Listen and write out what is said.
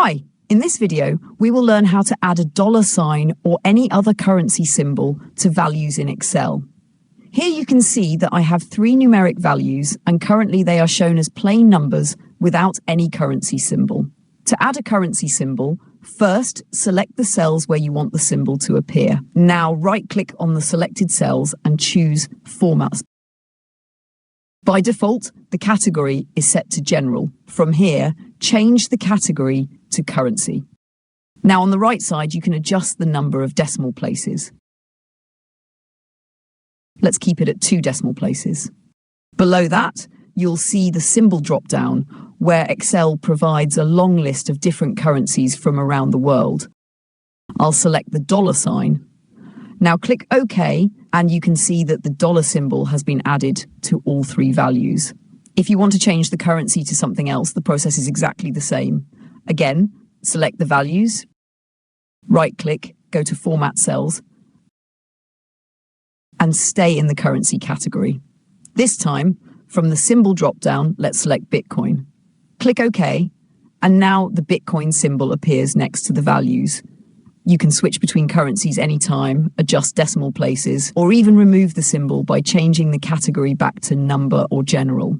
Hi, in this video, we will learn how to add a dollar sign or any other currency symbol to values in Excel. Here you can see that I have three numeric values and currently they are shown as plain numbers without any currency symbol. To add a currency symbol, first select the cells where you want the symbol to appear. Now right-click on the selected cells and choose Format. By default, the category is set to General. From here, change the category to Currency. Now on the right side, you can adjust the number of decimal places. Let's keep it at 2 decimal places. Below that, you'll see the symbol drop-down, where Excel provides a long list of different currencies from around the world. I'll select the dollar sign. Now click OK, and you can see that the dollar symbol has been added to all three values. If you want to change the currency to something else, the process is exactly the same. Again, select the values, right-click, go to Format Cells, and stay in the currency category. This time, from the symbol drop-down, let's select Bitcoin. Click OK, and now the Bitcoin symbol appears next to the values. You can switch between currencies anytime, adjust decimal places, or even remove the symbol by changing the category back to number or general.